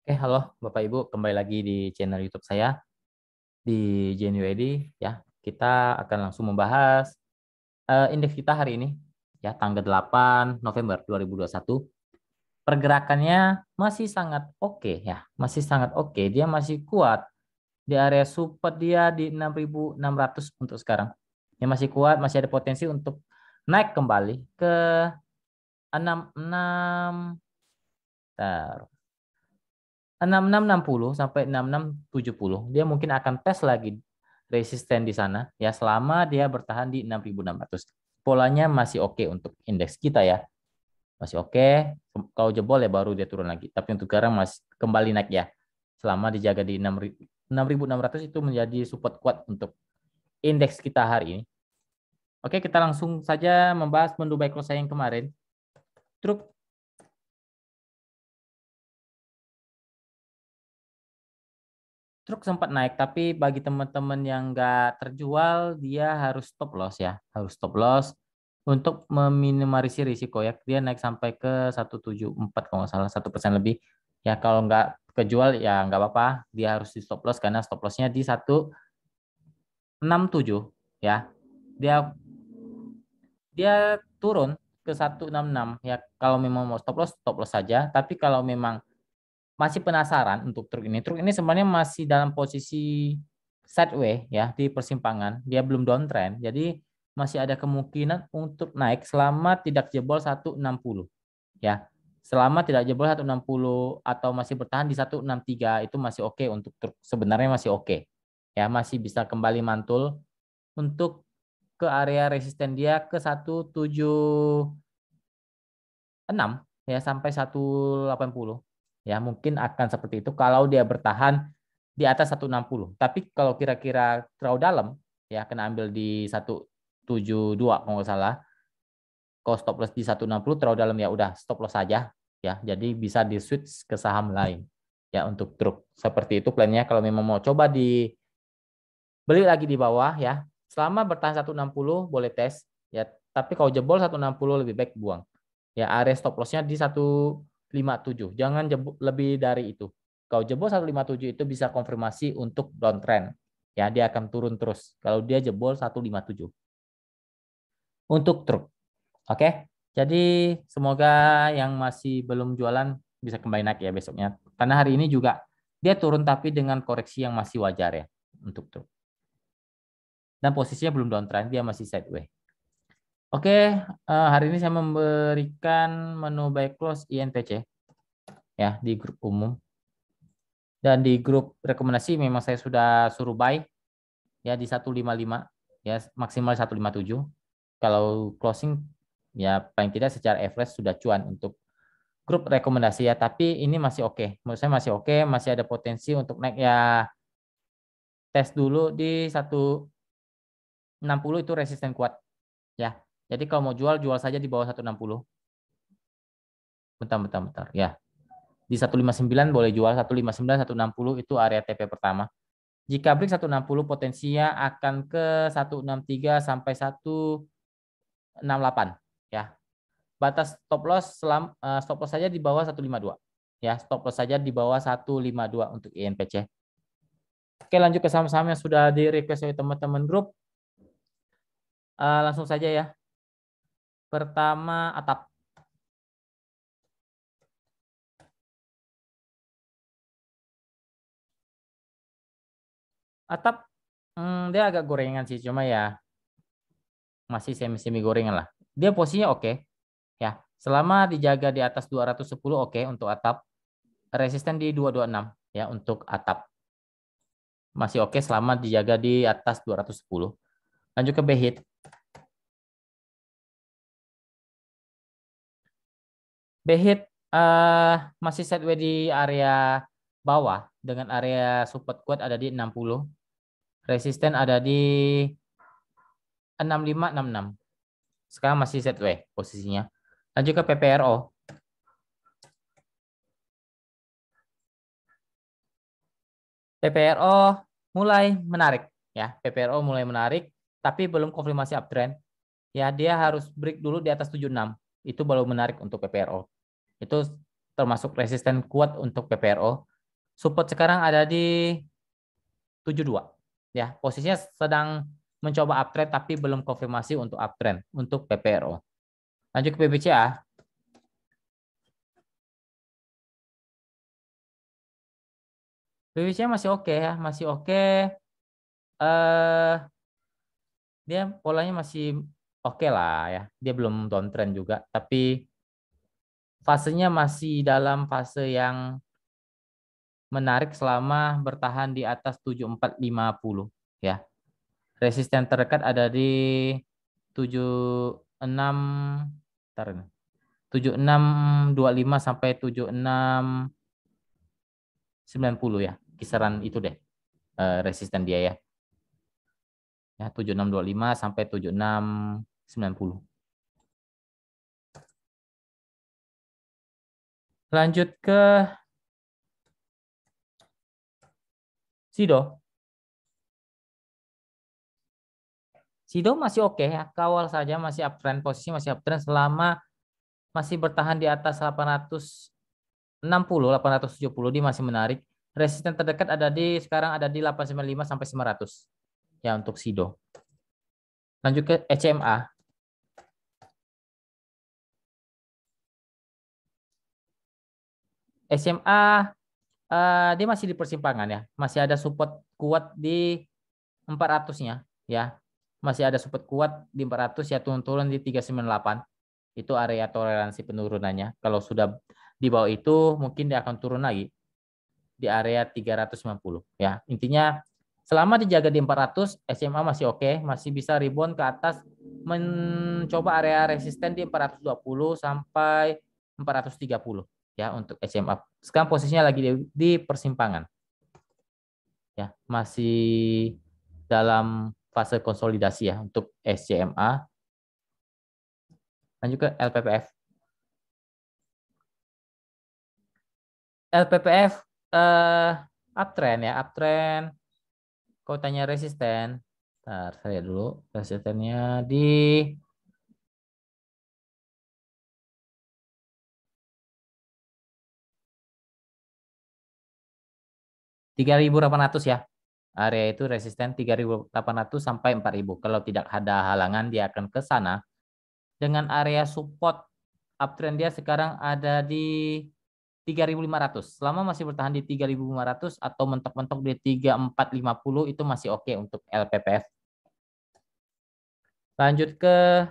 Halo Bapak Ibu, kembali lagi di channel YouTube saya di JNUED ya. Kita akan langsung membahas indeks kita hari ini ya, tanggal 8 November 2021. Pergerakannya masih sangat oke ya, masih sangat oke. Dia masih kuat di area support dia di 6.600 untuk sekarang. Dia masih kuat, masih ada potensi untuk naik kembali ke 66 6660 sampai 6670. Dia mungkin akan tes lagi resisten di sana ya selama dia bertahan di 6.600. Polanya masih oke untuk indeks kita ya. Masih oke. Kalau jebol ya baru dia turun lagi. Tapi untuk sekarang masih kembali naik ya. Selama dijaga di 6.600 itu menjadi support kuat untuk indeks kita hari ini. Oke, kita langsung saja membahas menu buy close saya yang kemarin. Truk Truk sempat naik, tapi bagi teman-teman yang nggak terjual, dia harus stop loss ya. Harus stop loss untuk meminimalisir risiko ya. Dia naik sampai ke 174 kalau nggak salah, 1% lebih. Ya kalau nggak kejual ya nggak apa-apa. Dia harus di stop loss karena stop lossnya di 167 ya. Dia dia turun ke 166 ya. Kalau memang mau stop loss saja. Tapi kalau memang masih penasaran untuk truk ini sebenarnya masih dalam posisi sideways ya di persimpangan, dia belum downtrend. Jadi masih ada kemungkinan untuk naik selama tidak jebol 160 ya. Selama tidak jebol 160 atau masih bertahan di 163 itu masih oke untuk truk. Sebenarnya masih oke. Ya, masih bisa kembali mantul untuk ke area resisten dia ke 176 ya sampai 180. Ya, mungkin akan seperti itu kalau dia bertahan di atas 160. Tapi kalau kira-kira terlalu dalam, ya kena ambil di 172 kalau nggak salah. Kalau stop loss di 160 terlalu dalam ya udah stop loss saja. Ya, jadi bisa di switch ke saham lain. Ya, untuk truk. Seperti itu plannya kalau memang mau coba dibeli lagi di bawah ya. Selama bertahan 160 boleh tes. Ya, tapi kalau jebol 160 lebih baik buang. Ya, area stop loss-nya di 157. Jangan lebih dari itu. Kalau jebol 157 itu bisa konfirmasi untuk downtrend. Ya, dia akan turun terus. Kalau dia jebol 157. Untuk truk. Oke. Jadi semoga yang masih belum jualan bisa kembali naik ya besoknya. Karena hari ini juga dia turun tapi dengan koreksi yang masih wajar ya untuk truk. Dan posisinya belum downtrend, dia masih sideways. Oke, hari ini saya memberikan menu buy close INPC ya di grup umum. Dan di grup rekomendasi memang saya sudah suruh buy ya di 155 ya maksimal 157. Kalau closing ya paling tidak secara average sudah cuan untuk grup rekomendasi ya, tapi ini masih oke. Menurut saya masih oke, masih ada potensi untuk naik ya. Tes dulu di 160 itu resisten kuat ya. Jadi kalau mau jual jual saja di bawah 160. Bentar. Ya. Di 159 boleh jual, 159, 160 itu area TP pertama. Jika break 160 potensinya akan ke 163 sampai 168 ya. Batas stop loss saja di bawah 152 ya. Stop loss saja di bawah 152 untuk INPC. Oke, lanjut ke saham-saham yang sudah di request oleh teman-teman grup. Langsung saja ya. Pertama Atap. Atap dia agak gorengan sih, cuma ya masih semi-semi gorengan lah. Dia posisinya oke ya. Selama dijaga di atas 210 oke untuk Atap. Resisten di 226 ya untuk Atap. Masih oke selama dijaga di atas 210. Lanjut ke Behit. Behit masih sideways di area bawah dengan area support kuat ada di 60. Resisten ada di 6566. Sekarang masih sideways posisinya. Lanjut ke PPRO. PPRO mulai menarik ya. PPRO mulai menarik tapi belum konfirmasi uptrend. Ya, dia harus break dulu di atas 76. Itu baru menarik untuk PPRO. Itu termasuk resisten kuat untuk PPRO. Support sekarang ada di 72. Ya, posisinya sedang mencoba uptrend tapi belum konfirmasi untuk uptrend untuk PPRO. Lanjut ke PBCA. PBCA masih oke ya, masih oke. Eh dia polanya masih oke lah ya. Dia belum downtrend juga, tapi fasenya masih dalam fase yang menarik selama bertahan di atas 7450 ya. Resisten terdekat ada di 76 entar ini. 7625 sampai 7690 ya. Kisaran itu deh resisten dia ya. Ya 7625 sampai 7690. Lanjut ke Sido. Sido masih oke ya, kawal saja masih uptrend, posisi masih uptrend selama masih bertahan di atas 860, 870 dia masih menarik. Resisten terdekat ada di sekarang ada di 895 sampai 900 ya untuk Sido. Lanjut ke ECMA. ECMA dia masih di persimpangan ya, masih ada support kuat di 400-nya ya. Masih ada support kuat di 400 ya, turun-turun di 398. Itu area toleransi penurunannya. Kalau sudah di bawah itu mungkin dia akan turun lagi di area 390 ya. Intinya selama dijaga di 400, SMA masih oke, masih bisa rebound ke atas mencoba area resisten di 420 sampai 430 ya untuk SMA. Sekarang posisinya lagi di persimpangan. Ya, masih dalam fase konsolidasi ya untuk SCMA. Lanjut ke LPPF. LPPF uptrend ya, uptrend. Kau tanya resisten. Ntar saya dulu resistennya di 3.800 ya. Area itu resisten 3.800 sampai 4.000. Kalau tidak ada halangan dia akan ke sana. Dengan area support uptrend dia sekarang ada di 3.500. Selama masih bertahan di 3.500 atau mentok-mentok di 3.450 itu masih oke untuk LPPF. Lanjut ke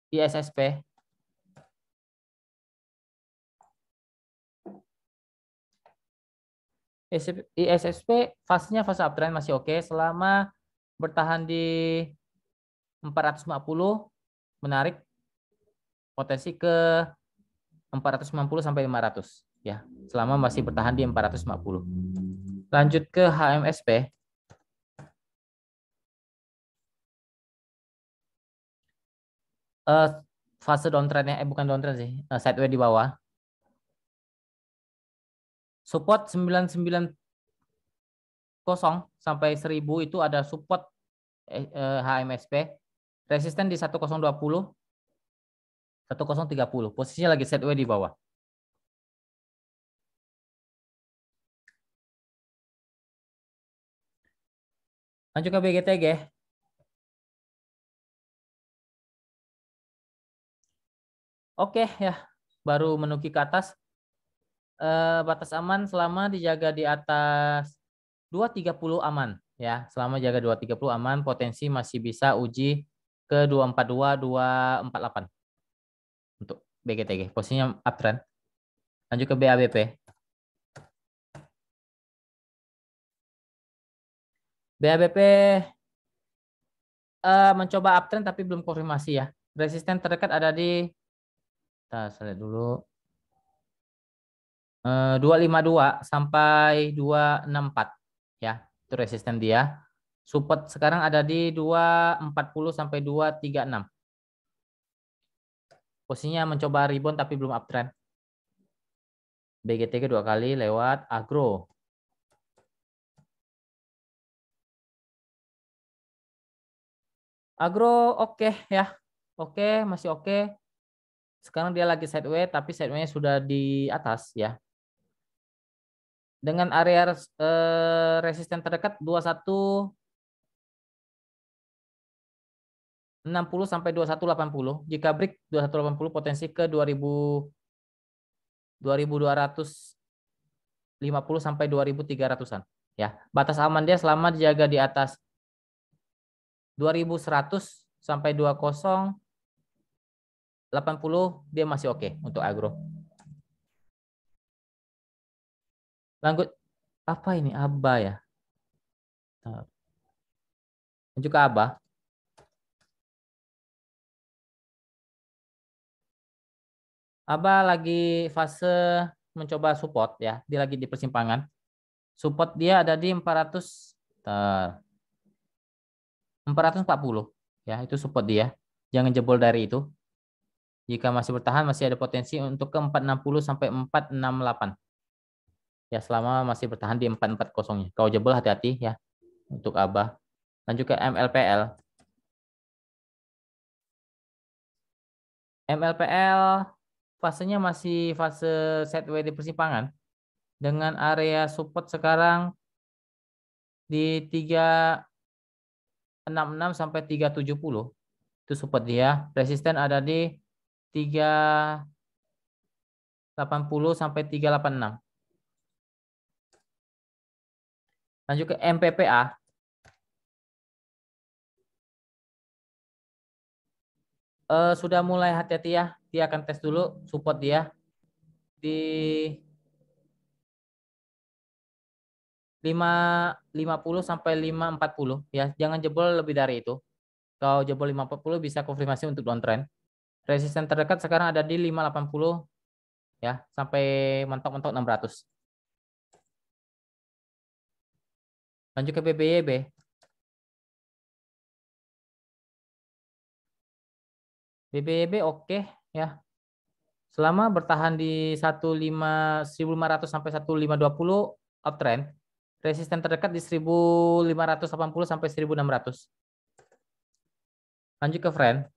ISSP. ISSP fasenya fase uptrend masih oke selama bertahan di 450 menarik potensi ke 490 sampai 500 ya. Selama masih bertahan di 450. Lanjut ke HMSP. Eh fase downtrendnya bukan downtrend sih, sideways di bawah. Support 990 sampai 1000 itu ada support HMSP. Resisten di 1020, 1030. Posisinya lagi sideways di bawah. Lanjut ke BGTG. Oke ya, baru menuki ke atas. Batas aman selama dijaga di atas 230 aman ya. Selama jaga 230 aman, potensi masih bisa uji ke 242, 248 untuk BGTG. Posisinya uptrend. Lanjut ke BABP. BABP mencoba uptrend tapi belum konfirmasi ya. Resisten terdekat ada di, saya lihat dulu, 252 sampai 264 ya. Itu resisten dia. Support sekarang ada di 240 sampai 236. Posisinya mencoba rebound tapi belum uptrend. BGTG 2 kali lewat agro. Agro oke ya. Oke, masih oke. Sekarang dia lagi sideways tapi sideways sudah di atas ya. dengan area resisten terdekat 2160 sampai 2180. Jika break 2180 potensi ke 2250 sampai 2300-an. Ya, batas aman dia selama dijaga di atas 2100 sampai 2080 dia masih oke untuk agro. Lanjut apa ini ABA ya? Lanjut ke ABA. ABA lagi fase mencoba support ya. Dia lagi di persimpangan. Support dia ada di 440 ya, itu support dia. Jangan jebol dari itu. Jika masih bertahan masih ada potensi untuk ke 460 sampai 468. Ya, selama masih bertahan di 440-nya. Kalau jebol hati-hati ya untuk ABA. Lanjut ke MLPL. MLPL fasenya masih fase sideways di persimpangan dengan area support sekarang di 366 sampai 370. Itu support dia. Resisten ada di 380 sampai 386. Lanjut ke MPPA. Sudah mulai hati-hati ya. Dia akan tes dulu support dia di 550 sampai 540 ya. Jangan jebol lebih dari itu. Kalau jebol 540 bisa konfirmasi untuk downtrend. Resisten terdekat sekarang ada di 580 ya, sampai mentok-mentok 600. Lanjut ke BBYB. BBYB oke ya. Selama bertahan di 1500 sampai 1520 uptrend. Resisten terdekat di 1580 sampai 1600. Lanjut ke friend.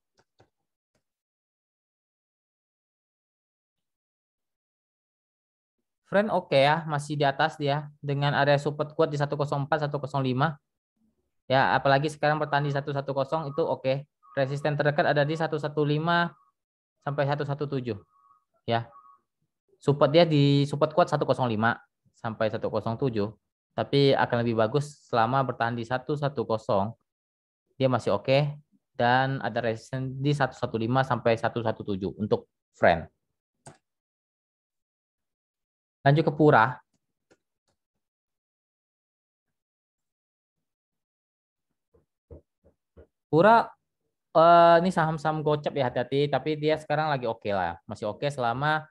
Friend oke ya, masih di atas dia dengan area support kuat di 104 105. Ya, apalagi sekarang bertahan di 110 itu oke. Resisten terdekat ada di 115 sampai 117 ya. Support dia di support kuat 105 sampai 107. Tapi akan lebih bagus selama bertahan di 110. Dia masih oke dan ada resisten di 115 sampai 117 untuk friend. Lanjut ke Pura. Pura ini saham-saham gocap ya, hati-hati, tapi dia sekarang lagi oke lah. Masih oke selama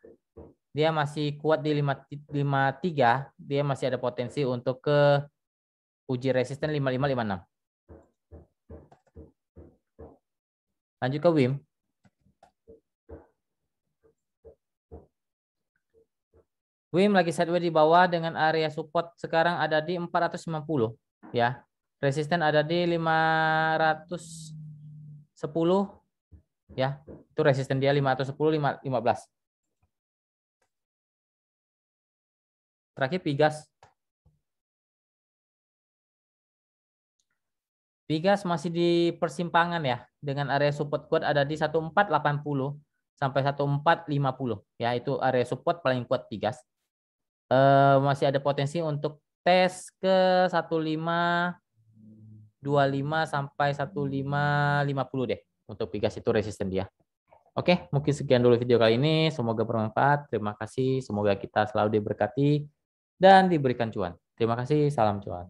dia masih kuat di 53, dia masih ada potensi untuk ke uji resisten 5556. Lanjut ke WIM. WIM lagi sideways di bawah dengan area support sekarang ada di 450 ya. Resisten ada di 510 ya. Itu resisten dia 510 15. Terakhir Pigas. Pigas masih di persimpangan ya, dengan area support kuat ada di 1480 sampai 1450 ya, itu area support paling kuat Pigas. Masih ada potensi untuk tes ke 1525 sampai 1550 deh untuk Pigas, itu resisten dia. Oke, mungkin sekian dulu video kali ini, semoga bermanfaat. Terima kasih, semoga kita selalu diberkati dan diberikan cuan. Terima kasih, salam cuan.